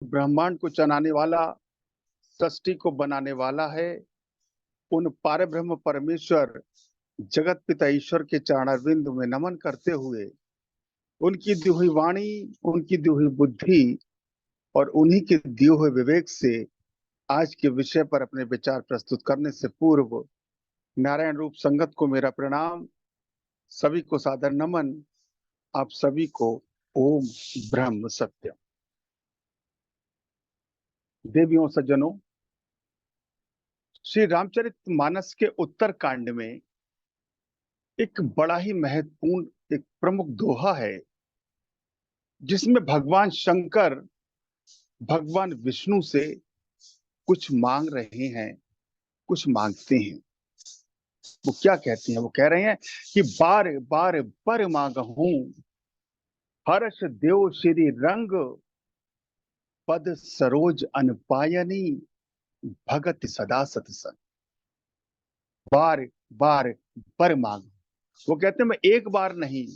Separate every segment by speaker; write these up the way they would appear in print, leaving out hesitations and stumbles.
Speaker 1: ब्रह्मांड को चलाने वाला, सृष्टि को बनाने वाला है, उन पारब्रह्म परमेश्वर जगत पिता ईश्वर के चरणारविंद में नमन करते हुए उनकी दी हुई वाणी, उनकी दी हुई बुद्धि और उन्हीं के दिए हुए विवेक से आज के विषय पर अपने विचार प्रस्तुत करने से पूर्व नारायण रूप संगत को मेरा प्रणाम, सभी को सादर नमन। आप सभी को ओम ब्रह्म सत्यम। देवियों सज्जनों, श्री रामचरित मानस के उत्तर कांड में एक बड़ा ही महत्वपूर्ण एक प्रमुख दोहा है, जिसमें भगवान शंकर भगवान विष्णु से कुछ मांग रहे हैं, कुछ मांगते हैं। वो क्या कहते हैं? वो कह रहे हैं कि बार बार पर मांगहूं, हर्ष देव श्री रंग, पद सरोज अनपायनी, भगत सदा सतसंग। बार बार पर मांग। वो कहते हैं मैं एक बार नहीं,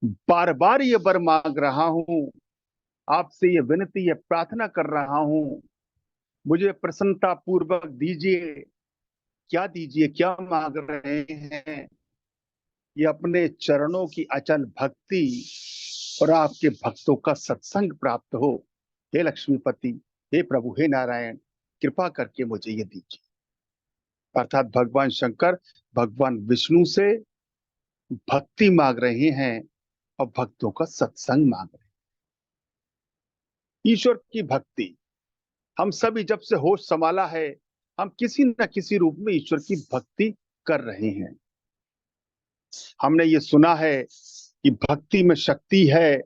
Speaker 1: बार बार ये वर मांग रहा हूं, आपसे ये विनती, ये प्रार्थना कर रहा हूं, मुझे प्रसन्नता पूर्वक दीजिए। क्या दीजिए? क्या मांग रहे हैं? ये अपने चरणों की अचल भक्ति और आपके भक्तों का सत्संग प्राप्त हो। हे लक्ष्मीपति, हे प्रभु, हे नारायण, कृपा करके मुझे ये दीजिए। अर्थात भगवान शंकर भगवान विष्णु से भक्ति मांग रहे हैं और भक्तों का सत्संग मांग रहे हैं। ईश्वर की भक्ति, हम सभी जब से होश संभाला है, हम किसी न किसी रूप में ईश्वर की भक्ति कर रहे हैं। हमने ये सुना है कि भक्ति में शक्ति है,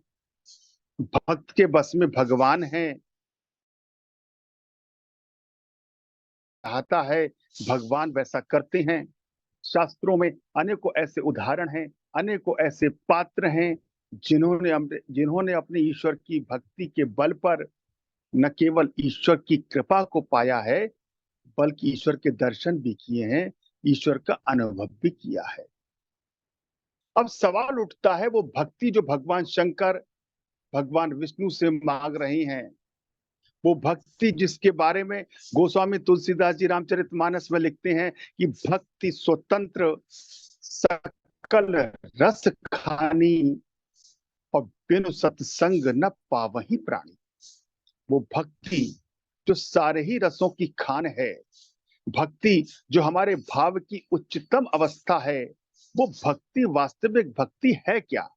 Speaker 1: भक्त के बस में भगवान है। चाहता है भगवान वैसा करते हैं। शास्त्रों में अनेकों ऐसे उदाहरण हैं, अनेकों ऐसे पात्र हैं जिन्होंने अपने ईश्वर की भक्ति के बल पर न केवल ईश्वर की कृपा को पाया है, बल्कि ईश्वर के दर्शन भी किए हैं, ईश्वर का अनुभव भी किया है। अब सवाल उठता है, वो भक्ति जो भगवान शंकर भगवान विष्णु से मांग रहे हैं, वो भक्ति जिसके बारे में गोस्वामी तुलसीदास जी रामचरितमानस में लिखते हैं कि भक्ति स्वतंत्र सकल रस खानी, और बिनु सत्संग न पावही प्राणी। वो भक्ति जो सारे ही रसों की खान है, भक्ति जो हमारे भाव की उच्चतम अवस्था है, वो भक्ति वास्तविक भक्ति है क्या?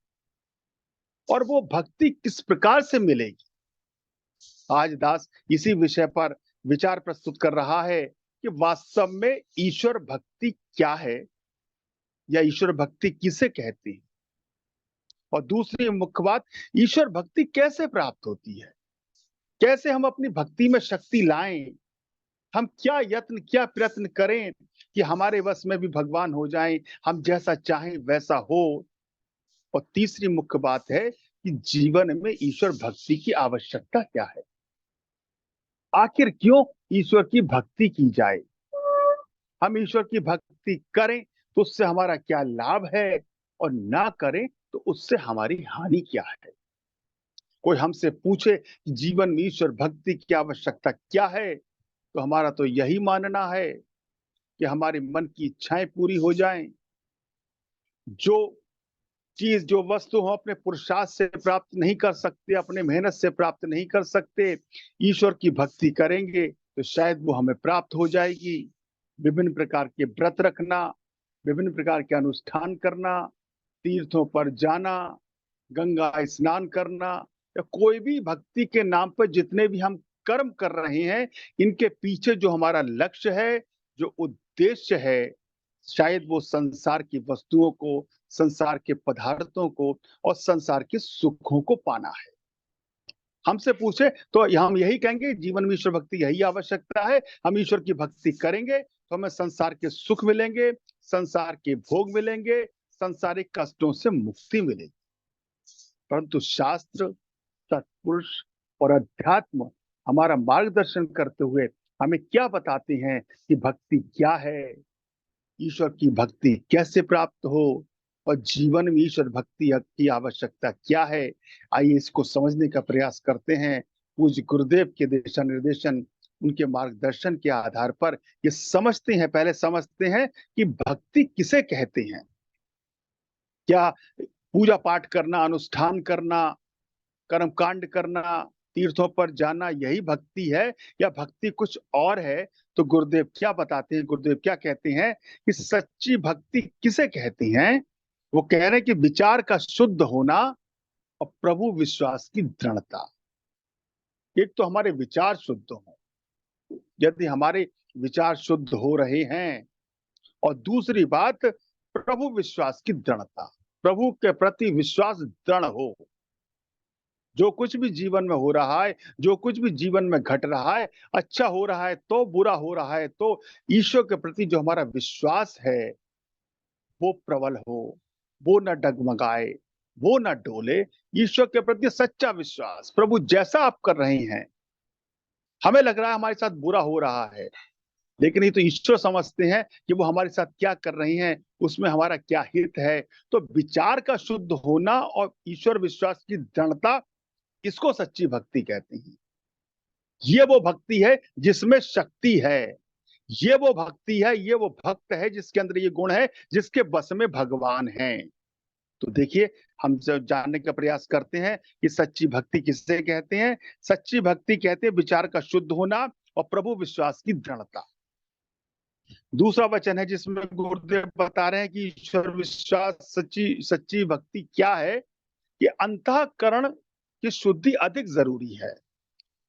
Speaker 1: और वो भक्ति किस प्रकार से मिलेगी? आज दास इसी विषय पर विचार प्रस्तुत कर रहा है कि वास्तव में ईश्वर भक्ति क्या है, या ईश्वर भक्ति किसे कहते हैं, और दूसरी मुख्य बात, ईश्वर भक्ति कैसे प्राप्त होती है, कैसे हम अपनी भक्ति में शक्ति लाएं, हम क्या यत्न, क्या प्रयत्न करें कि हमारे वश में भी भगवान हो जाएं, हम जैसा चाहें वैसा हो। और तीसरी मुख्य बात है कि जीवन में ईश्वर भक्ति की आवश्यकता क्या है, आखिर क्यों ईश्वर की भक्ति की जाए, हम ईश्वर की भक्ति करें तो उससे हमारा क्या लाभ है, और ना करें तो उससे हमारी हानि क्या है। कोई हमसे पूछे कि जीवन में ईश्वर भक्ति की आवश्यकता क्या है, तो हमारा तो यही मानना है कि हमारे मन की इच्छाएं पूरी हो जाएं, जो चीज, जो वस्तु हम अपने पुरुषार्थ से प्राप्त नहीं कर सकते, अपने मेहनत से प्राप्त नहीं कर सकते, ईश्वर की भक्ति करेंगे तो शायद वो हमें प्राप्त हो जाएगी। विभिन्न प्रकार के व्रत रखना, विभिन्न प्रकार के अनुष्ठान करना, तीर्थों पर जाना, गंगा स्नान करना, या कोई भी भक्ति के नाम पर जितने भी हम कर्म कर रहे हैं, इनके पीछे जो हमारा लक्ष्य है, जो उद्देश्य है, शायद वो संसार की वस्तुओं को, संसार के पदार्थों को और संसार के सुखों को पाना है। हमसे पूछे तो हम यही कहेंगे, जीवन में ईश्वर भक्ति यही आवश्यकता है। हम ईश्वर की भक्ति करेंगे तो हमें संसार के सुख मिलेंगे, संसार के भोग मिलेंगे, संसारिक कष्टों से मुक्ति मिलेगी। परंतु शास्त्र, सत्पुरुष और अध्यात्म हमारा मार्गदर्शन करते हुए हमें क्या बताते हैं कि भक्ति क्या है, ईश्वर की भक्ति कैसे प्राप्त हो, और जीवन में ईश्वर भक्ति की आवश्यकता क्या है। आइए इसको समझने का प्रयास करते हैं। पूज्य गुरुदेव के दिशा निर्देशन, उनके मार्गदर्शन के आधार पर ये समझते हैं, पहले समझते हैं कि भक्ति किसे कहते हैं। क्या पूजा पाठ करना, अनुष्ठान करना, कर्मकांड करना, तीर्थों पर जाना यही भक्ति है या भक्ति कुछ और है? तो गुरुदेव क्या बताते हैं, गुरुदेव क्या कहते हैं कि सच्ची भक्ति किसे कहते हैं? वो कह रहे हैं कि विचार का शुद्ध होना और प्रभु विश्वास की दृढ़ता। एक तो हमारे विचार शुद्ध हों, यदि हमारे विचार शुद्ध हो रहे हैं, और दूसरी बात प्रभु विश्वास की दृढ़ता, प्रभु के प्रति विश्वास दृढ़ हो। जो कुछ भी जीवन में हो रहा है, जो कुछ भी जीवन में घट रहा है, अच्छा हो रहा है तो, बुरा हो रहा है तो, ईश्वर के प्रति जो हमारा विश्वास है वो प्रबल हो, वो न डगमगाए, वो न डोले। ईश्वर के प्रति सच्चा विश्वास, प्रभु जैसा आप कर रहे हैं, हमें लग रहा है हमारे साथ बुरा हो रहा है, लेकिन ये तो ईश्वर समझते हैं कि वो हमारे साथ क्या कर रही हैं, उसमें हमारा क्या हित है। तो विचार का शुद्ध होना और ईश्वर विश्वास की दृढ़ता, इसको सच्ची भक्ति कहते हैं। ये वो भक्ति है जिसमें शक्ति है। ये वो भक्ति है, ये वो भक्त है जिसके अंदर ये गुण है, जिसके बस में भगवान हैं। तो देखिए, हम जब जानने का प्रयास करते हैं कि सच्ची भक्ति किससे कहते हैं। सच्ची भक्ति कहते हैं विचार का शुद्ध होना और प्रभु विश्वास की दृढ़ता। दूसरा वचन है जिसमें गुरुदेव बता रहे हैं कि ईश्वर विश्वास सच्ची सच्ची भक्ति क्या है, कि अंतःकरण की शुद्धि अधिक जरूरी है।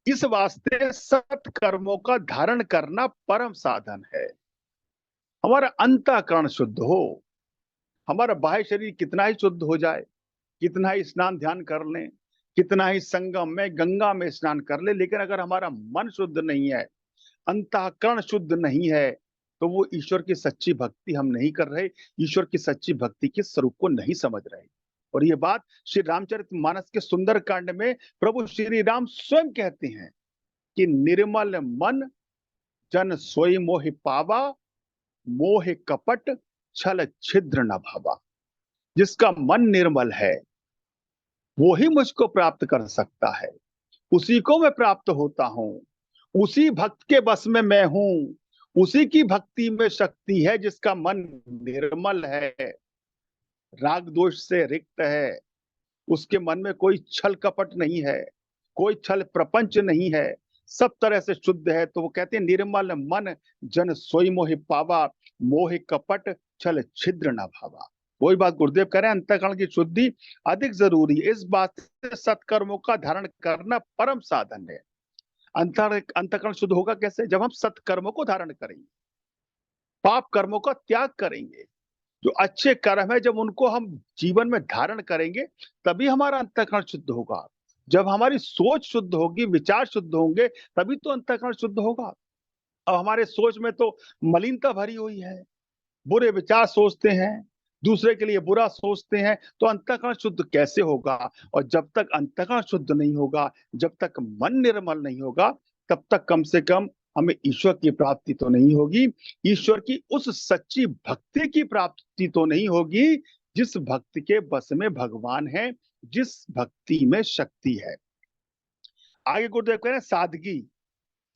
Speaker 1: इस वास्ते सत्कर्मों का धारण करना परम साधन है। हमारा अंतःकरण शुद्ध हो, हमारा बाह्य शरीर कितना ही शुद्ध हो जाए, कितना ही स्नान ध्यान कर लें, कितना ही संगम में गंगा में स्नान कर ले, लेकिन अगर हमारा मन शुद्ध नहीं है, अंतःकरण शुद्ध नहीं है, तो वो ईश्वर की सच्ची भक्ति हम नहीं कर रहे, ईश्वर की सच्ची भक्ति के स्वरूप को नहीं समझ रहे। और ये बात श्री रामचरितमानस के सुंदर कांड में प्रभु श्री राम स्वयं कहते हैं कि निर्मल मन जन सोई मोहि पावा, मोह कपट छल छिद्र न भावा। जिसका मन निर्मल है वो ही मुझको प्राप्त कर सकता है, उसी को मैं प्राप्त होता हूं, उसी भक्त के बस में मैं हूं, उसी की भक्ति में शक्ति है। जिसका मन निर्मल है, राग दोष से रिक्त है, उसके मन में कोई छल कपट नहीं है, कोई छल प्रपंच नहीं है, सब तरह से शुद्ध है, तो वो कहते हैं निर्मल मन जन सोई मोहि पावा, मोह कपट छल छिद्र न भावा। वही बात गुरुदेव कह रहे हैं, अंतःकरण की शुद्धि अधिक जरूरी है। इस बात से सत्कर्मों का धारण करना परम साधन है। अंतःकरण शुद्ध होगा कैसे? जब हम सत्कर्मों को धारण करेंगे, पाप कर्मों का त्याग करेंगे। जो अच्छे कर्म है जब उनको हम जीवन में धारण करेंगे, तभी हमारा अंतःकरण शुद्ध होगा। जब हमारी सोच शुद्ध होगी, विचार शुद्ध होंगे, तभी तो अंतःकरण शुद्ध होगा। अब हमारे सोच में तो मलिनता भरी हुई है, बुरे विचार सोचते हैं, दूसरे के लिए बुरा सोचते हैं, तो अंतःकरण शुद्ध कैसे होगा? और जब तक अंतःकरण शुद्ध नहीं होगा, जब तक मन निर्मल नहीं होगा, तब तक कम से कम हमें ईश्वर की प्राप्ति तो नहीं होगी। ईश्वर की उस सच्ची भक्ति की प्राप्ति तो नहीं होगी जिस भक्ति के बस में भगवान है, जिस भक्ति में शक्ति है। आगे गुरुदेव कह रहे हैं सादगी,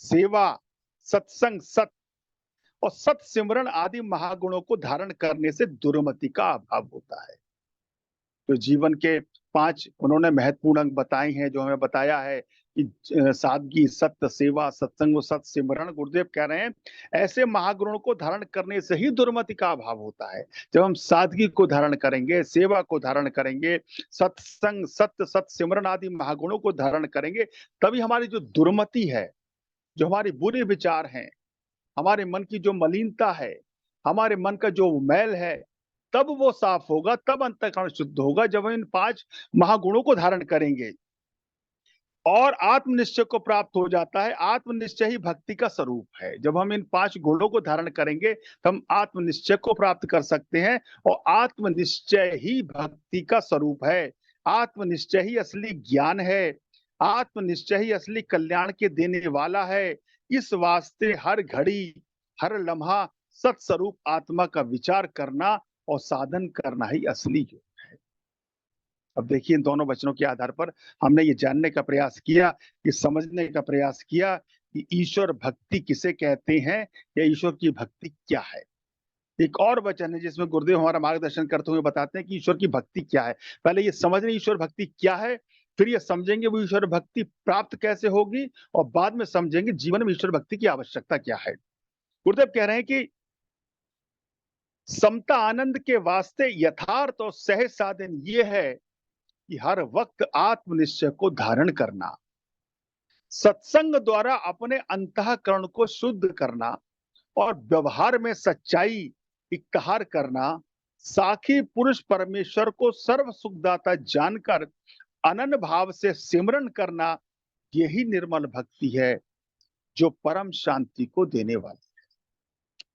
Speaker 1: सेवा, सत्संग, सत और सत सिमरन आदि महागुणों को धारण करने से दुर्मति का अभाव होता है। तो जीवन के 5 उन्होंने महत्वपूर्ण अंग बताए हैं, जो हमें बताया है कि सादगी, सत्य, सेवा, सत्संग और सत सिमरन। गुरुदेव कह रहे हैं ऐसे महागुणों को धारण करने से ही दुर्मति का अभाव होता है। जब हम सादगी को धारण करेंगे, सेवा को धारण करेंगे, सत्संग, सत्य, सत सिमरन आदि महागुणों को धारण करेंगे, तभी हमारी जो दुर्मति है, जो हमारे बुरे विचार हैं, हमारे मन की जो मलिनता है, हमारे मन का जो मैल है, तब वो साफ होगा, तब अंतःकरण शुद्ध होगा, जब हम इन 5 महागुणों को धारण करेंगे। और आत्मनिश्चय को प्राप्त हो जाता है। आत्मनिश्चय ही भक्ति का स्वरूप है। जब हम इन 5 गुणों को धारण करेंगे, तो हम आत्मनिश्चय को प्राप्त कर सकते हैं, और आत्मनिश्चय ही भक्ति का स्वरूप है। आत्मनिश्चय ही असली ज्ञान है, आत्मनिश्चय ही असली कल्याण के देने वाला है। इस वास्ते हर घड़ी, हर लम्हा सत्स्वरूप आत्मा का विचार करना और साधन करना ही असली योग है। अब देखिए इन दोनों वचनों के आधार पर हमने ये जानने का प्रयास किया, ये समझने का प्रयास किया कि ईश्वर भक्ति किसे कहते हैं या ईश्वर की भक्ति क्या है। एक और वचन है जिसमें गुरुदेव हमारा मार्गदर्शन करते हुए बताते हैं कि ईश्वर की भक्ति क्या है। पहले ये समझ लें ईश्वर भक्ति क्या है, फिर ये समझेंगे वो ईश्वर भक्ति प्राप्त कैसे होगी और बाद में समझेंगे जीवन में ईश्वर भक्ति की आवश्यकता क्या है। गुरुदेव कह रहे हैं कि समता आनंद के वास्ते यथार्थ और सहज साधन ये है कि हर वक्त आत्मनिश्चय को धारण करना, सत्संग द्वारा अपने अंतःकरण को शुद्ध करना और व्यवहार में सच्चाई इख्तियार करना, साखी पुरुष परमेश्वर को सर्व सुखदाता जानकर अनन्य भाव से सिमरन करना, यही निर्मल भक्ति है जो परम शांति को देने वाली।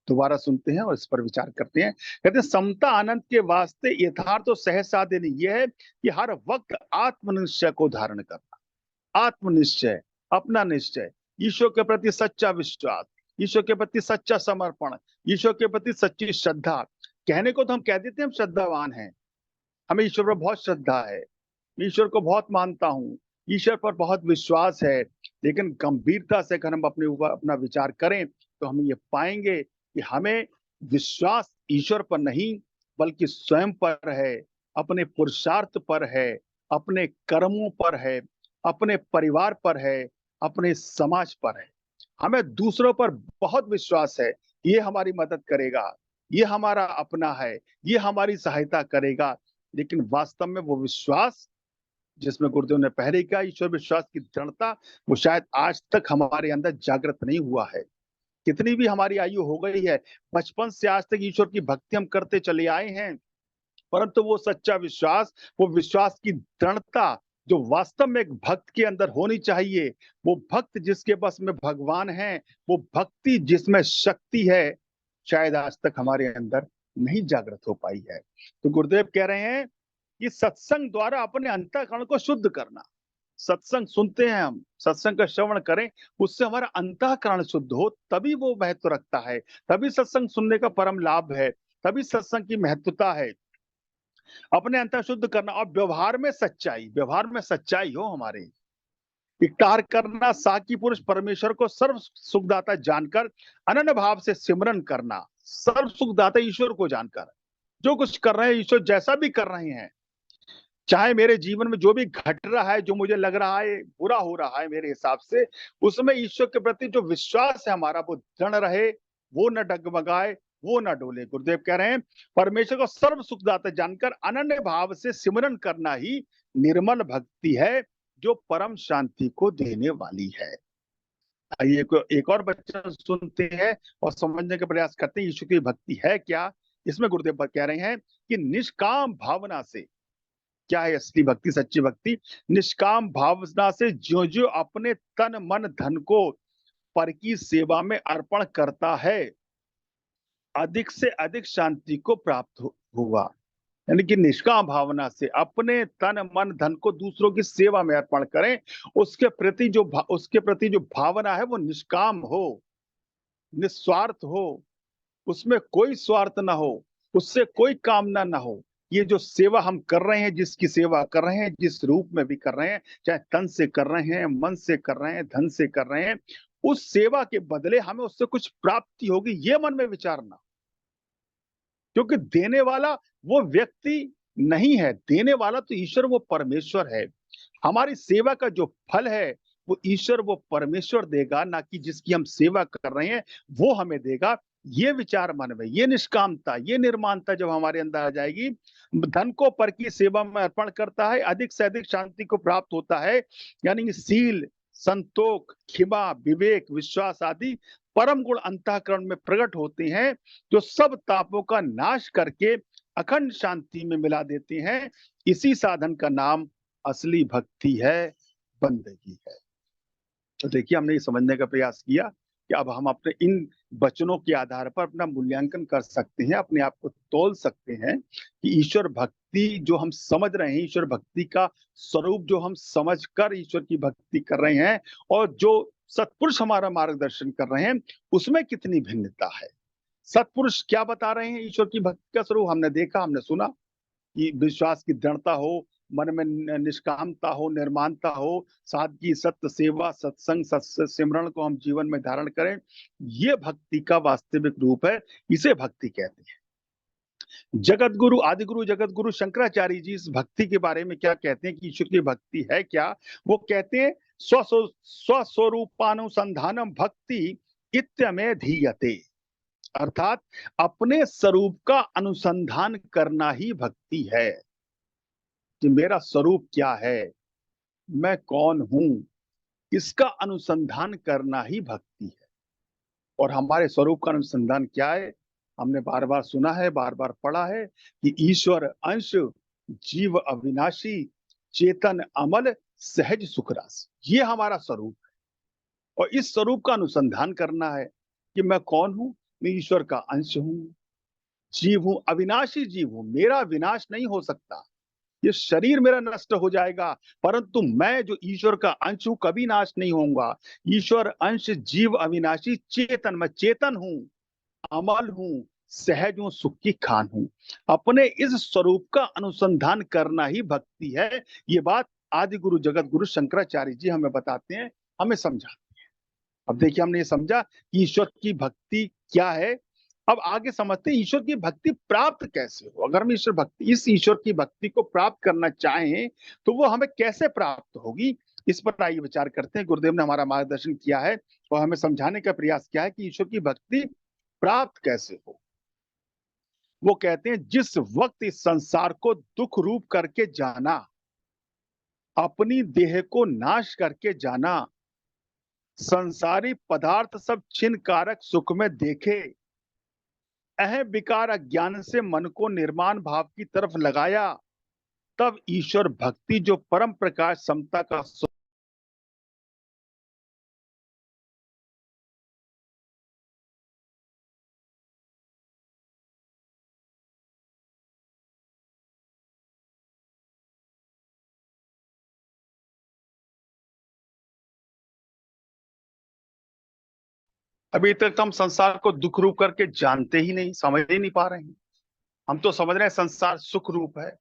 Speaker 1: दोबारा सुनते हैं और इस पर विचार करते हैं। कहते हैं समता आनंद के वास्ते यथार्थ और सहज साधन यह है कि हर वक्त आत्मनिश्चय को धारण करना। आत्मनिश्चय, अपना निश्चय, ईश्वर के प्रति सच्चा विश्वास, ईश्वर के प्रति सच्चा समर्पण, ईश्वर के प्रति सच्ची श्रद्धा। कहने को तो हम कह देते हैं हम श्रद्धावान हैं, हमें ईश्वर पर बहुत श्रद्धा है, ईश्वर को बहुत मानता हूँ, ईश्वर पर बहुत विश्वास है, लेकिन गंभीरता से अगर हम अपने ऊपर अपना विचार करें तो हम ये पाएंगे कि हमें विश्वास ईश्वर पर नहीं बल्कि स्वयं पर है, अपने पुरुषार्थ पर है, अपने कर्मों पर है, अपने परिवार पर है, अपने समाज पर है। हमें दूसरों पर बहुत विश्वास है, ये हमारी मदद करेगा, ये हमारा अपना है, ये हमारी सहायता करेगा, लेकिन वास्तव में वो विश्वास जिसमें गुरुदेव ने पहले कहा ईश्वर विश्वास की दृढ़ता, वो शायद आज तक हमारे अंदर जागृत नहीं हुआ है। कितनी भी हमारी आयु हो गई है, बचपन से आज तक ईश्वर की भक्ति हम करते चले आए हैं, परंतु वो सच्चा विश्वास, वो विश्वास की दृढ़ता जो वास्तव में एक भक्त के अंदर होनी चाहिए, वो भक्त जिसके बस में भगवान है, वो भक्ति जिसमें शक्ति है, शायद आज तक हमारे अंदर नहीं जागृत हो पाई है। तो गुरुदेव कह रहे हैं कि सत्संग द्वारा अपने अंतःकरण को शुद्ध करना। सत्संग सुनते हैं हम, सत्संग का श्रवण करें, उससे हमारा अंतःकरण शुद्ध हो, तभी वो महत्व रखता है, तभी सत्संग सुनने का परम लाभ है, तभी सत्संग की महत्वता है। अपने अंतर शुद्ध करना और व्यवहार में सच्चाई, व्यवहार में सच्चाई हो हमारे, इख्तियार करना, साकी पुरुष परमेश्वर को सर्व सुखदाता जानकर अनन्य भाव से सिमरन करना, सर्व सुखदाता ईश्वर को जानकर जो कुछ कर रहे हैं, ईश्वर जैसा भी कर रहे हैं, चाहे मेरे जीवन में जो भी घट रहा है, जो मुझे लग रहा है बुरा हो रहा है मेरे हिसाब से, उसमें ईश्वर के प्रति जो विश्वास है हमारा वो दृढ़ रहे, वो न डगमगाए, वो न डोले। गुरुदेव कह रहे हैं परमेश्वर को सर्व सुखदाता जानकर अनन्य भाव से सिमरन करना ही निर्मल भक्ति है जो परम शांति को देने वाली है। आइए एक और वचन सुनते हैं और समझने का प्रयास करते हैं ईश्वर की भक्ति है क्या। इसमें गुरुदेव कह रहे हैं कि निष्काम भावना से, क्या है असली भक्ति, सच्ची भक्ति? निष्काम भावना से ज्यो ज्यो अपने तन मन धन को पर की सेवा में अर्पण करता है, अधिक से अधिक शांति को प्राप्त हुआ। यानी कि निष्काम भावना से अपने तन मन धन को दूसरों की सेवा में अर्पण करें, उसके प्रति जो भावना है वो निष्काम हो, निस्वार्थ हो, उसमें कोई स्वार्थ ना हो, उससे कोई कामना ना हो। ये जो सेवा हम कर रहे हैं, जिसकी सेवा कर रहे हैं, जिस रूप में भी कर रहे हैं, चाहे तन से कर रहे हैं, मन से कर रहे हैं, धन से कर रहे हैं, उस सेवा के बदले हमें उससे कुछ प्राप्ति होगी, ये मन में विचारना। क्योंकि देने वाला वो व्यक्ति नहीं है, देने वाला तो ईश्वर, वो परमेश्वर है। हमारी सेवा का जो फल है वो ईश्वर, वो परमेश्वर देगा, ना कि जिसकी हम सेवा कर रहे हैं वो हमें देगा। ये विचार मन में, ये निष्कामता, ये निर्माणता जब हमारे अंदर आ जाएगी, धन को पर की सेवा में अर्पण करता है, अधिक से अधिक शांति को प्राप्त होता है। यानी शील, संतोष, क्षमा, विवेक, विश्वास आदि परम गुण अंतःकरण में प्रकट होते हैं, जो सब तापों का नाश करके अखंड शांति में मिला देते हैं। इसी साधन का नाम असली भक्ति है, बंदगी है। तो देखिए हमने ये समझने का प्रयास किया कि अब हम अपने इन वचनों के आधार पर अपना मूल्यांकन कर सकते हैं, अपने आप को तौल सकते हैं कि ईश्वर भक्ति जो हम समझ रहे हैं, ईश्वर भक्ति का स्वरूप जो हम समझकर ईश्वर की भक्ति कर रहे हैं, और जो सत्पुरुष हमारा मार्गदर्शन कर रहे हैं, उसमें कितनी भिन्नता है। सत्पुरुष क्या बता रहे हैं ईश्वर की भक्ति का स्वरूप, हमने देखा, हमने सुना। कि विश्वास की दृढ़ता हो, मन में निष्कामता हो, निर्माणता हो, सादगी, सत्य, सेवा, सत्संग, सिमरण को हम जीवन में धारण करें। ये भक्ति का वास्तविक रूप है, इसे भक्ति कहते हैं। जगत गुरु, आदि गुरु, जगत गुरु शंकराचार्य जी इस भक्ति के बारे में क्या कहते हैं कि ईश्वर की भक्ति है क्या? वो कहते हैं स्वस्वरूपानुसंधानम भक्ति इत्यमे धीयते, अर्थात अपने स्वरूप का अनुसंधान करना ही भक्ति है कि मेरा स्वरूप क्या है, मैं कौन हूं, इसका अनुसंधान करना ही भक्ति है। और हमारे स्वरूप का अनुसंधान क्या है? हमने बार बार सुना है, बार बार पढ़ा है कि ईश्वर अंश, जीव अविनाशी, चेतन अमल, सहज सुखरास, ये हमारा स्वरूप है। और इस स्वरूप का अनुसंधान करना है कि मैं कौन हूं। मैं ईश्वर का अंश हूं, जीव हूं, अविनाशी जीव हूं, मेरा विनाश नहीं हो सकता। ये शरीर मेरा नष्ट हो जाएगा, परंतु मैं जो ईश्वर का अंश हूं कभी नाश नहीं होऊंगा। ईश्वर अंश, जीव अविनाशी, चेतन, मैं चेतन हूं, अमल हूं, सहज हूं, सुख की खान हूं। अपने इस स्वरूप का अनुसंधान करना ही भक्ति है। ये बात आदि गुरु जगत गुरु शंकराचार्य जी हमें बताते हैं, हमें समझाते हैं। अब देखिए, हमने ये समझा कि ईश्वर की भक्ति क्या है। अब आगे समझते हैं ईश्वर की भक्ति प्राप्त कैसे हो। अगर हम इस ईश्वर की भक्ति को प्राप्त करना चाहें तो वो हमें कैसे प्राप्त होगी, इस पर आइए विचार करते हैं। गुरुदेव ने हमारा मार्गदर्शन किया है और हमें समझाने का प्रयास किया है कि ईश्वर की भक्ति प्राप्त कैसे हो। वो कहते हैं जिस वक्त इस संसार को दुख रूप करके जाना, अपनी देह को नाश करके जाना, संसारी पदार्थ सब छिन्न कारक सुख में देखे, अह विकार अज्ञान से मन को निर्माण भाव की तरफ लगाया, तब ईश्वर भक्ति जो परम प्रकाश समता का अभी तक तो हम संसार को दुख रूप करके जानते ही नहीं, समझ ही नहीं पा रहे हैं। हम तो समझ रहे हैं संसार सुख रूप है,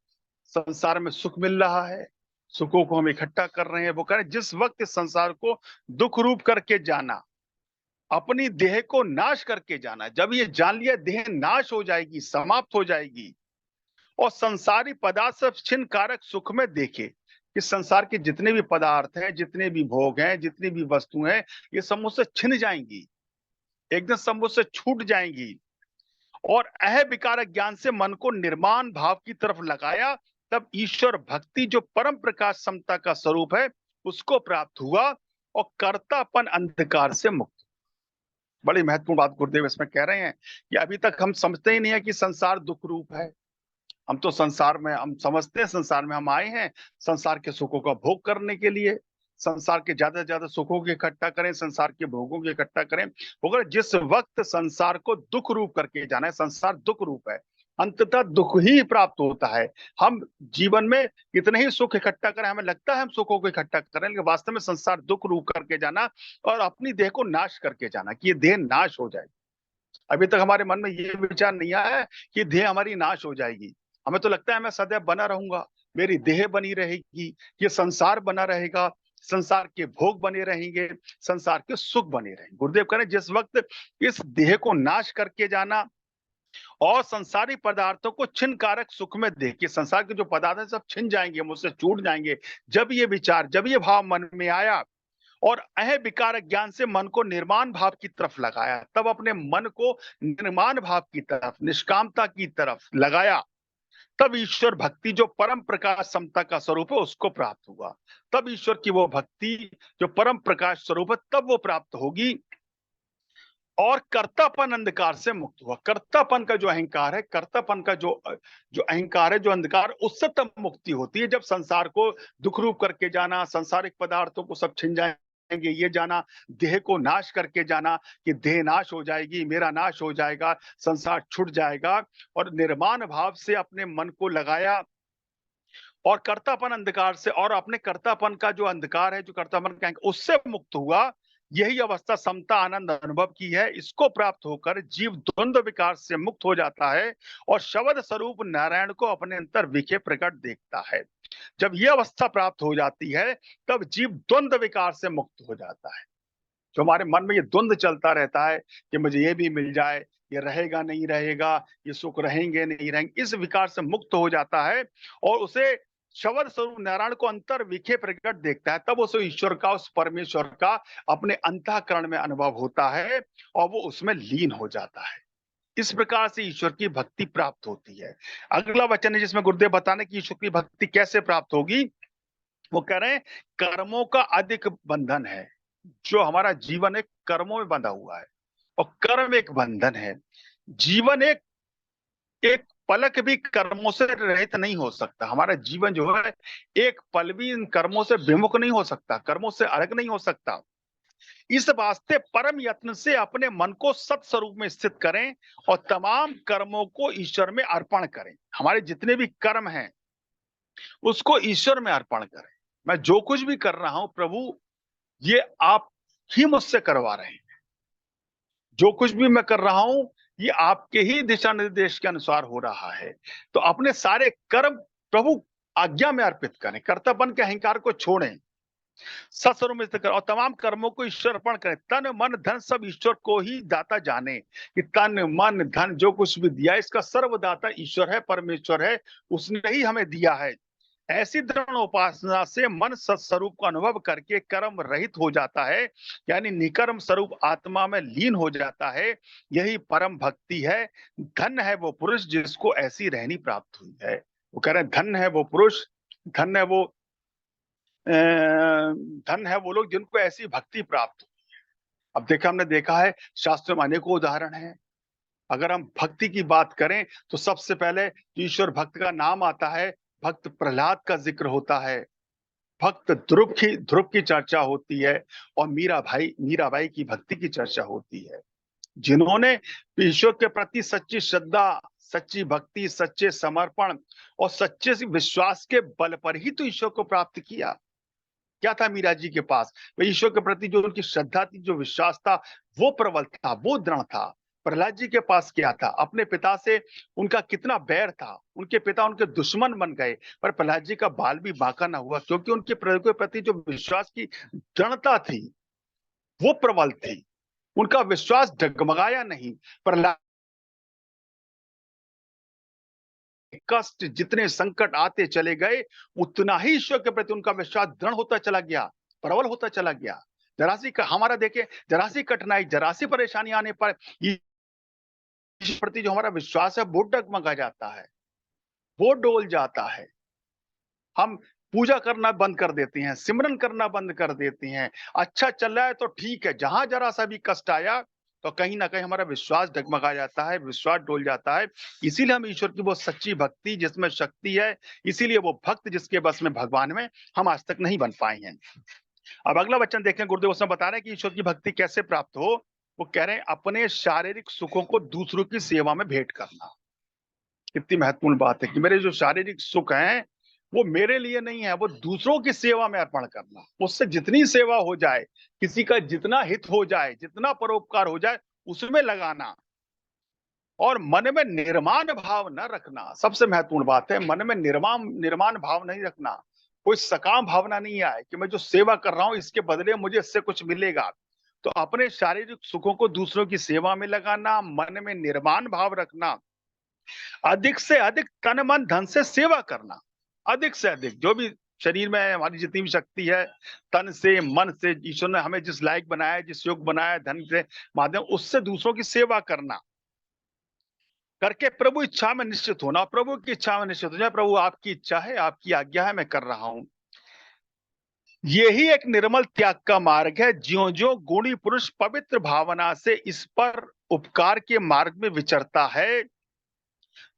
Speaker 1: संसार में सुख मिल रहा है, सुखों को हम इकट्ठा कर रहे हैं। वो कह रहे हैं जिस वक्त इस संसार को दुख रूप करके जाना, अपनी देह को नाश करके जाना, जब ये जान लिया देह नाश हो जाएगी, समाप्त हो जाएगी, और संसारी पदार्थ सब छिन्न कारक सुख में देखे कि संसार के जितने भी पदार्थ हैं, जितने भी भोग हैं, जितनी भी वस्तु हैं, ये सब मुझसे छिन जाएंगी, एक दिन सब मुझसे छूट जाएंगी। और अह विकार ज्ञान से मन को निर्माण भाव की तरफ लगाया, तब ईश्वर भक्ति जो परम प्रकाश समता का स्वरूप है उसको प्राप्त हुआ और कर्तापन अंधकार से मुक्त। बड़ी महत्वपूर्ण बात गुरुदेव इसमें कह रहे हैं कि अभी तक हम समझते ही नहीं है कि संसार दुख रूप है। हम तो संसार में, हम समझते हैं संसार में हम आए हैं संसार के सुखों का भोग करने के लिए, संसार के ज्यादा से ज्यादा सुखों को इकट्ठा करें, संसार के भोगों को इकट्ठा करें। मगर जिस वक्त संसार को दुख रूप करके जाना है, संसार दुख रूप है, अंततः दुख ही प्राप्त होता है। हम जीवन में कितने ही सुख इकट्ठा करें, हमें लगता है हम सुखों को इकट्ठा करें, लेकिन वास्तव में संसार दुख रूप करके जाना और अपनी देह को नाश करके जाना, कि ये देह नाश हो जाए। अभी तक हमारे मन में ये विचार नहीं आया है कि देह हमारी नाश हो जाएगी। हमें तो लगता है मैं सदैव बना रहूंगा, मेरी देह बनी रहेगी, ये संसार बना रहेगा, संसार के भोग बने रहेंगे, संसार के सुख बने रहेंगे। गुरुदेव कह रहे हैं जिस वक्त इस देह को नाश करके जाना और संसारी पदार्थों को छिन्न कारक सुख में देखिए, संसार के जो पदार्थ है सब छिन जाएंगे, मुझसे छूट जाएंगे। जब ये विचार, जब ये भाव मन में आया और अह विकार ज्ञान से मन को निर्माण भाव की तरफ लगाया, तब अपने मन को निर्माण भाव की तरफ, निष्कामता की तरफ लगाया, तब ईश्वर भक्ति जो परम प्रकाश समता का स्वरूप है उसको प्राप्त हुआ। तब ईश्वर की वो भक्ति जो परम प्रकाश स्वरूप है तब वो प्राप्त होगी और कर्तापन अंधकार से मुक्त हुआ। कर्तापन का जो अहंकार है, कर्तापन का जो जो अहंकार है, जो अंधकार, उससे तब मुक्ति होती है जब संसार को दुख रूप करके जाना, सांसारिक पदार्थों को सब छिन जाएंगे, ये जाना, देह को नाश करके जाना कि देह नाश हो जाएगी, मेरा नाश हो जाएगा, संसार छूट जाएगा, और निर्माण भाव से अपने मन को लगाया और कर्तापन अंधकार से, और अपने कर्तापन का जो अंधकार है, जो कर्तापन का उससे मुक्त हुआ। यही अवस्था समता आनंद अनुभव की है। इसको प्राप्त होकर जीव द्वंद्व विकार से मुक्त हो जाता है और शब्द स्वरूप नारायण को अपने अंतर विखे प्रकट देखता है। जब यह अवस्था प्राप्त हो जाती है तब जीव द्वंद्व विकार से मुक्त हो जाता है। जो हमारे मन में ये द्वंद्व चलता रहता है कि मुझे ये भी मिल जाए, ये रहेगा नहीं रहेगा, ये सुख रहेंगे नहीं रहेंगे, इस विकार से मुक्त हो जाता है और उसे शब्द स्वरूप नारायण को अंतर विखे प्रकट देखता है। तब उसे ईश्वर का, उस परमेश्वर का अपने अंतःकरण में अनुभव होता है और वो उसमें लीन हो जाता है। इस प्रकार से ईश्वर की भक्ति प्राप्त होती है। अगला वचन है जिसमें गुरुदेव बताने की ईश्वर की भक्ति कैसे प्राप्त होगी। वो कह रहे हैं कर्मों का अधिक बंधन है। जो हमारा जीवन एक कर्मों में बंधा हुआ है और कर्म एक बंधन है। जीवन एक एक पलक भी कर्मों से रहित नहीं हो सकता। हमारा जीवन जो है एक पल भी इन कर्मों से विमुख नहीं हो सकता, कर्मों से अलग नहीं हो सकता। इस वास्ते परम यत्न से अपने मन को सत स्वरूप में स्थित करें और तमाम कर्मों को ईश्वर में अर्पण करें। हमारे जितने भी कर्म हैं उसको ईश्वर में अर्पण करें। मैं जो कुछ भी कर रहा हूं प्रभु, ये आप ही मुझसे करवा रहे हैं। जो कुछ भी मैं कर रहा हूं ये आपके ही दिशा निर्देश के अनुसार हो रहा है। तो अपने सारे कर्म प्रभु आज्ञा में अर्पित करें, कर्तव्य के अहंकार को छोड़ें, सत्स्वरूप में स्थित करें और तमाम कर्मों को ईश्वर अर्पण करें। तन मन धन सब ईश्वर को ही दाता जाने कि तन मन धन जो कुछ भी दिया इसका सर्वदाता ईश्वर है, परमेश्वर है, उसने ही हमें दिया है। ऐसी दृढ़ उपासना से मन सत्स्वरूप को अनुभव करके कर्म रहित हो जाता है, यानी निकर्म स्वरूप आत्मा में लीन हो जाता है। यही परम भक्ति है। धन्य है वो पुरुष जिसको ऐसी रहनी प्राप्त हुई है। वो कह रहे हैं धन्य है वो पुरुष, धन्य है वो धन्य है वो लोग जिनको ऐसी भक्ति प्राप्त हुई। अब देखा, हमने देखा है शास्त्र में अनेकों उदाहरण हैं। अगर हम भक्ति की बात करें तो सबसे पहले ईश्वर भक्त का नाम आता है। भक्त प्रहलाद का जिक्र होता है, भक्त ध्रुव की चर्चा होती है और मीराबाई की भक्ति की चर्चा होती है, जिन्होंने ईश्वर के प्रति सच्ची श्रद्धा, सच्ची भक्ति, सच्चे समर्पण और सच्चे विश्वास के बल पर ही तो ईश्वर को प्राप्त किया। क्या था मीरा जी के पास? वह ईश्वर के प्रति जो उनकी श्रद्धा थी, जो विश्वास था, वो प्रबल था, वो दृढ़ था। प्रहलाद जी के पास क्या था? अपने पिता से उनका कितना बैर था, उनके पिता उनके दुश्मन बन गए, पर प्रहलाद जी का बाल भी बांका न हुआ, क्योंकि उनके प्रभु के प्रति जो विश्वास की दृढ़ता थी वो प्रबल थी। उनका विश्वास डगमगाया नहीं। प्रहलाद कष्ट, जितने संकट आते चले गए, उतना ही ईश्वर के प्रति उनका विश्वास दृढ़ होता चला गया, प्रबल होता चला गया। हमारा देखिए, जरा सी कठिनाई, जरा सी परेशानी आने पर ईश्वर के प्रति जो हमारा विश्वास है वो डगमगा जाता है, वो डोल जाता है। हम पूजा करना बंद कर देते हैं, सिमरन करना बंद कर देते हैं। अच्छा चल रहा है तो ठीक है, जहां जरा सा भी कष्ट आया तो कहीं ना कहीं हमारा विश्वास डगमगा जाता है, विश्वास डोल जाता है। इसीलिए हम ईश्वर की वो सच्ची भक्ति जिसमें शक्ति है, इसीलिए वो भक्त जिसके बस में भगवान में, हम आज तक नहीं बन पाए हैं। अब अगला वचन देखें, गुरुदेव उसमें बता रहे हैं कि ईश्वर की भक्ति कैसे प्राप्त हो। वो कह रहे हैं अपने शारीरिक सुखों को दूसरों की सेवा में भेंट करना। कितनी महत्वपूर्ण बात है कि मेरे जो शारीरिक सुख हैं वो मेरे लिए नहीं है, वो दूसरों की सेवा में अर्पण करना। उससे जितनी सेवा हो जाए, किसी का जितना हित हो जाए, जितना परोपकार हो जाए, उसमें लगाना और मन में निर्माण भाव न रखना। सबसे महत्वपूर्ण बात है, मन में निर्माण भाव नहीं रखना। कोई सकाम भावना नहीं आए कि मैं जो सेवा कर रहा हूं इसके बदले मुझे इससे कुछ मिलेगा। तो अपने शारीरिक सुखों को दूसरों की सेवा में लगाना, मन में निर्माण भाव रखना, अधिक से अधिक तन मन धन से सेवा करना। अधिक से अधिक जो भी शरीर में हमारी जितनी भी शक्ति है, तन से मन से, ईश्वर ने हमें जिस लायक बनाया, जिस योग बनाया, धन के माध्यम उससे दूसरों की सेवा करना, करके प्रभु इच्छा में निश्चित होना। प्रभु की इच्छा में निश्चित हो जाए, प्रभु आपकी इच्छा है, आपकी आज्ञा है, मैं कर रहा हूं। यही एक निर्मल त्याग का मार्ग है। ज्यो ज्यो गुणी पुरुष पवित्र भावना से इस पर उपकार के मार्ग में विचरता है,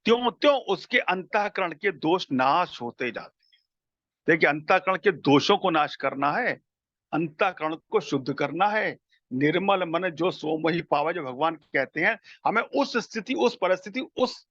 Speaker 1: त्यों त्यों उसके अंतःकरण के दोष नाश होते जाते हैं। देखिए, अंतःकरण के दोषों को नाश करना है, अंतःकरण को शुद्ध करना है। निर्मल मन जो सो मोहि पावा, जो भगवान कहते हैं, हमें उस स्थिति, उस परिस्थिति, उस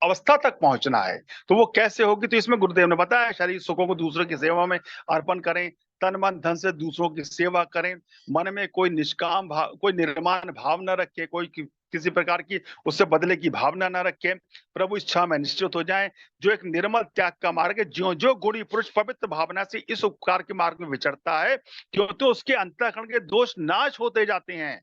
Speaker 1: अवस्था तक पहुंचना है। तो वो कैसे होगी? तो इसमें गुरुदेव ने बताया, शारीरिक सुखों को दूसरों की सेवा में अर्पण करें, तन मन धन से दूसरों की सेवा करें, मन में कोई निष्काम भाव, कोई निर्माण भाव न रखे, कोई किसी प्रकार की उससे बदले की भावना न रखे, प्रभु इच्छा में निश्चित हो जाएं। जो एक निर्मल त्याग का मार्ग है, ज्यो जो गुणी पुरुष पवित्र भावना से इस उपकार के मार्ग में विचरता है, क्यों तो उसके अंतःकरण के दोष नाश होते जाते हैं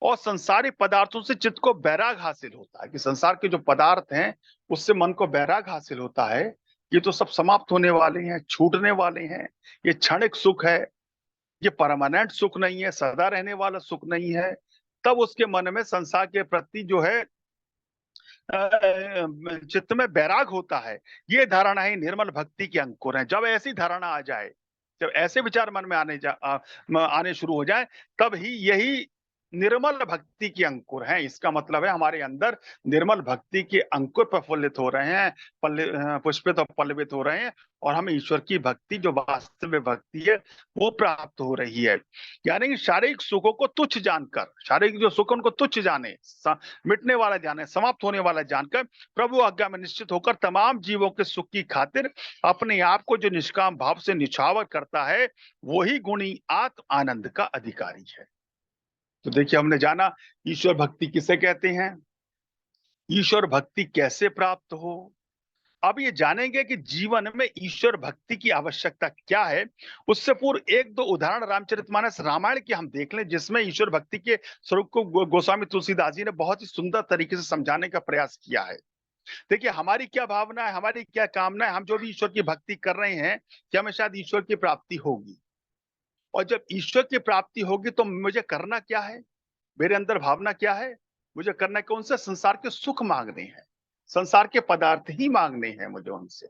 Speaker 1: और संसारी पदार्थों से चित्त को बैराग हासिल होता है। कि संसार के जो पदार्थ हैं उससे मन को बैराग हासिल होता है। ये तो सब समाप्त होने वाले हैं, छूटने वाले हैं। ये क्षणिक सुख है, ये परमानेंट सुख नहीं है, सदा रहने वाला सुख नहीं है। तब उसके मन में संसार के प्रति जो है चित्त में बैराग होता है। ये धारणा ही निर्मल भक्ति की अंकुर है। जब ऐसी धारणा आ जाए, जब ऐसे विचार मन में आने शुरू हो जाए, तब ही यही निर्मल भक्ति की अंकुर है। इसका मतलब है हमारे अंदर निर्मल भक्ति के अंकुर प्रफुल्लित हो रहे हैं, पुष्पित और पल्लवित हो रहे हैं, और हमें ईश्वर की भक्ति जो वास्तविक भक्ति है वो प्राप्त हो रही है। यानी कि शारीरिक सुखों को तुच्छ जानकर, शारीरिक जो सुख उनको तुच्छ जाने, मिटने वाला जाने, समाप्त होने वाला जानकर, प्रभु आज्ञा में निश्चित होकर तमाम जीवों के सुख की खातिर अपने आप को जो निष्काम भाव से निछावर करता है, वही गुणी आत्म आनंद का अधिकारी है। तो देखिए, हमने जाना ईश्वर भक्ति किसे कहते हैं, ईश्वर भक्ति कैसे प्राप्त हो। अब ये जानेंगे कि जीवन में ईश्वर भक्ति की आवश्यकता क्या है। उससे पूर्व एक दो उदाहरण रामचरितमानस रामायण की हम देख लें, जिसमें ईश्वर भक्ति के स्वरूप को गोस्वामी तुलसीदास जी ने बहुत ही सुंदर तरीके से समझाने का प्रयास किया है। देखिए, हमारी क्या भावना है, हमारी क्या कामना है, हम जो भी ईश्वर की भक्ति कर रहे हैं, कि हमें शायद ईश्वर की प्राप्ति होगी। और जब ईश्वर की प्राप्ति होगी तो मुझे करना क्या है, मेरे अंदर भावना क्या है, मुझे करना क्या, उनसे संसार के सुख मांगने हैं, संसार के पदार्थ ही मांगने हैं मुझे उनसे।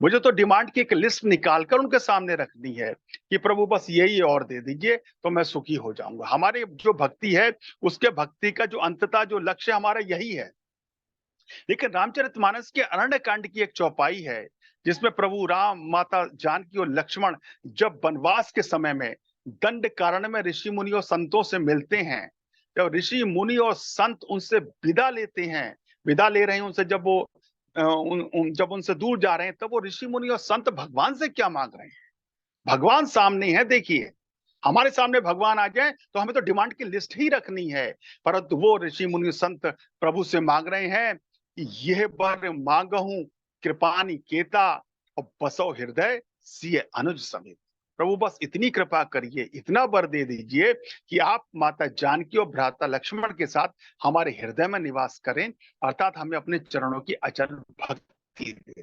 Speaker 1: मुझे तो डिमांड की एक लिस्ट निकालकर उनके सामने रखनी है कि प्रभु बस यही और दे दीजिए तो मैं सुखी हो जाऊंगा। हमारी जो भक्ति है, उसके भक्ति का जो अंततः जो लक्ष्य हमारा यही है। लेकिन रामचरितमानस के अरण्य कांड की एक चौपाई है, जिसमें प्रभु राम, माता जानकी और लक्ष्मण जब वनवास के समय में दंड कारण में ऋषि मुनि और संतों से मिलते हैं, जब ऋषि मुनि और संत उनसे विदा लेते हैं, विदा ले रहे हैं उनसे, जब वो जब उनसे दूर जा रहे हैं, तब वो ऋषि मुनि और संत भगवान से क्या मांग रहे हैं। भगवान सामने है, देखिए, हमारे सामने भगवान आ जाए तो हमें तो डिमांड की लिस्ट ही रखनी है, परंतु वो ऋषि मुनि संत प्रभु से मांग रहे हैं कि यह बर मांगहूं कृपा निकेता और बसो हृदय सिय अनुज समेत। प्रभु बस इतनी कृपा करिए, इतना वर दे दीजिए कि आप माता जानकी और भ्राता लक्ष्मण के साथ हमारे हृदय में निवास करें, अर्थात हमें अपने चरणों की अचल भक्ति दें।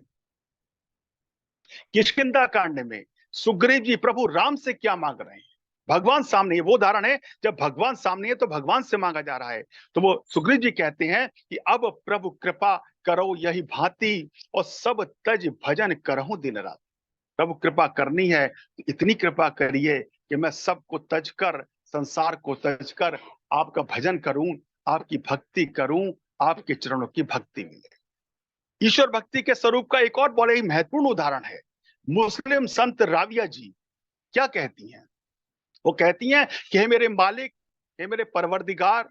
Speaker 1: किष्किंधा कांड में सुग्रीव जी प्रभु राम से क्या मांग रहे हैं, भगवान सामने है। वो उदाहरण है जब भगवान सामने है तो भगवान से मांगा जा रहा है। तो वो सुग्रीव जी कहते हैं कि अब प्रभु कृपा करो यही भांति और सब तज भजन करहूं दिन रात। प्रभु कृपा करनी है तो इतनी कृपा करिए कि मैं सबको तज कर, संसार को तज कर आपका भजन करूं, आपकी भक्ति करूं, आपके चरणों की भक्ति मिले। ईश्वर भक्ति के स्वरूप का एक और बड़ा ही महत्वपूर्ण उदाहरण है। मुस्लिम संत राविया जी क्या कहती हैं, वो कहती हैं कि हे मेरे मालिक, हे मेरे परवरदिगार,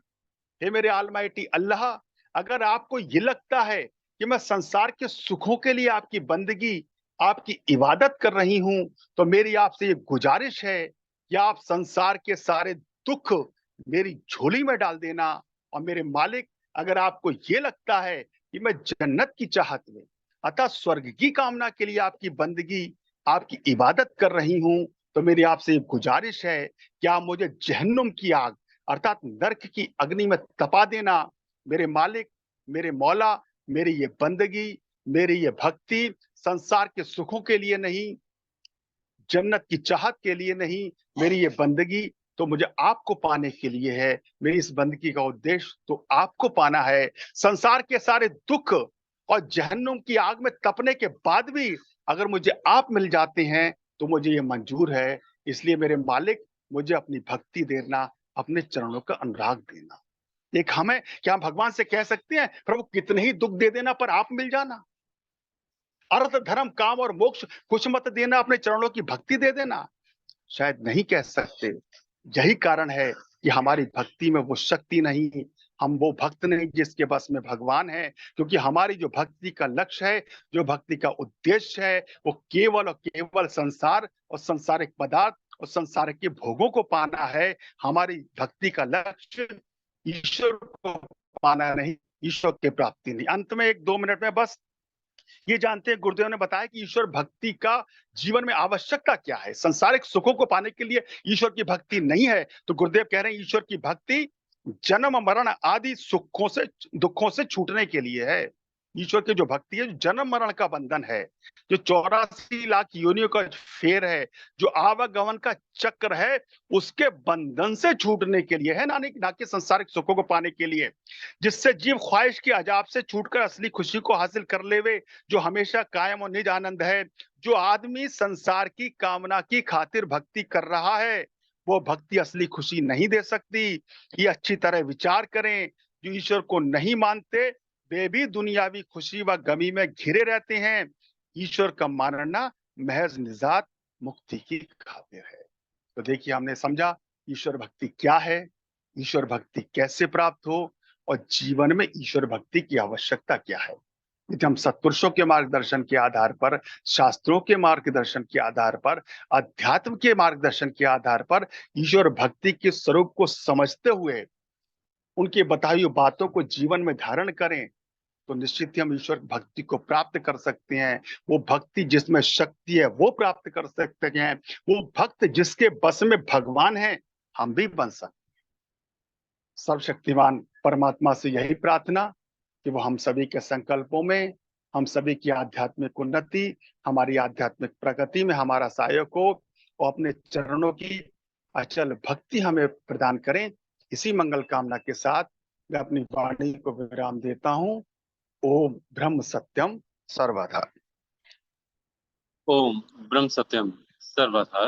Speaker 1: हे मेरे ऑलमाइटी अल्लाह, अगर आपको ये लगता है कि मैं संसार के सुखों के लिए आपकी बंदगी, आपकी इबादत कर रही हूं, तो मेरी आपसे ये गुजारिश है कि आप संसार के सारे दुख मेरी झोली में डाल देना। और मेरे मालिक, अगर आपको ये लगता है कि मैं जन्नत की चाहत में, अतः स्वर्ग की कामना के लिए आपकी बंदगी, आपकी इबादत कर रही हूं, तो मेरी आपसे ये गुजारिश है कि आप मुझे जहन्नुम की आग, अर्थात नरक की अग्नि में तपा देना। मेरे मालिक, मेरे मौला, मेरी ये बंदगी, मेरी ये भक्ति संसार के सुखों के लिए नहीं, जन्नत की चाहत के लिए नहीं, मेरी ये बंदगी तो मुझे आपको पाने के लिए है। मेरी इस बंदगी का उद्देश्य तो आपको पाना है। संसार के सारे दुख और जहन्नुम की आग में तपने के बाद भी अगर मुझे आप मिल जाते हैं तो मुझे ये मंजूर है। इसलिए मेरे मालिक, मुझे अपनी भक्ति देना, अपने चरणों का अनुराग देना। एक हमें क्या हम भगवान से कह सकते हैं प्रभु कितने ही दुख दे देना पर आप मिल जाना, अर्थ धर्म काम और मोक्ष कुछ मत देना, अपने चरणों की भक्ति दे देना? शायद नहीं कह सकते। यही कारण है कि हमारी भक्ति में वो शक्ति नहीं, हम वो भक्त नहीं जिसके बस में भगवान है, क्योंकि हमारी जो भक्ति का लक्ष्य है, जो भक्ति का उद्देश्य है, वो केवल और केवल संसार और सांसारिक पदार्थ और सांसारिक के भोगों को पाना है। हमारी भक्ति का लक्ष्य ईश्वर को पाना नहीं, ईश्वर की प्राप्ति नहीं। अंत में 1-2 मिनट में बस ये जानते हैं, गुरुदेव ने बताया कि ईश्वर भक्ति का जीवन में आवश्यकता क्या है। सांसारिक सुखों को पाने के लिए ईश्वर की भक्ति नहीं है, तो गुरुदेव कह रहे हैं ईश्वर की भक्ति जन्म मरण आदि सुखों से दुखों से छूटने के लिए है। ईश्वर की जो भक्ति है, जो जन्म मरण का बंधन है, जो 84 लाख योनियों का फेर है, जो आवागमन का चक्र है, उसके बंधन से छूटने के लिए है, ना कि सांसारिक सुखों को पाने के लिए, जिससे जीव ख्वाहिश के अजाब से छूटकर असली खुशी को हासिल कर लेवे, जो हमेशा कायम और निज आनंद है। जो आदमी संसार की कामना की खातिर भक्ति कर रहा है, वो भक्ति असली खुशी नहीं दे सकती। ये अच्छी तरह विचार करें। जो ईश्वर को नहीं मानते, वे भी दुनियावी खुशी व गमी में घिरे रहते हैं। ईश्वर का मानना महज निजात मुक्ति की खातिर है। तो देखिए, हमने समझा ईश्वर भक्ति क्या है, ईश्वर भक्ति कैसे प्राप्त हो, और जीवन में ईश्वर भक्ति की आवश्यकता क्या है। यदि हम सत्पुरुषों के मार्गदर्शन के आधार पर, शास्त्रों के मार्गदर्शन के आधार पर, अध्यात्म के मार्गदर्शन के आधार पर ईश्वर भक्ति के स्वरूप को समझते हुए उनकी बताई हुई बातों को जीवन में धारण करें, तो निश्चित ही हम ईश्वर भक्ति को प्राप्त कर सकते हैं। वो भक्ति जिसमें शक्ति है, वो प्राप्त कर सकते हैं। वो भक्त जिसके बस में भगवान है, हम भी बन सकते हैं। सर्वशक्तिमान परमात्मा से यही प्रार्थना कि वो हम सभी के संकल्पों में, हम सभी की आध्यात्मिक उन्नति, हमारी आध्यात्मिक प्रगति में हमारा सहायक हो, और अपने चरणों की अचल भक्ति हमें प्रदान करें। इसी मंगल कामना के साथ मैं अपनी वाणी को विराम देता हूँ। ओम ब्रह्म सत्यम सर्वधा।
Speaker 2: ओम ब्रह्म सत्यम सर्वथा।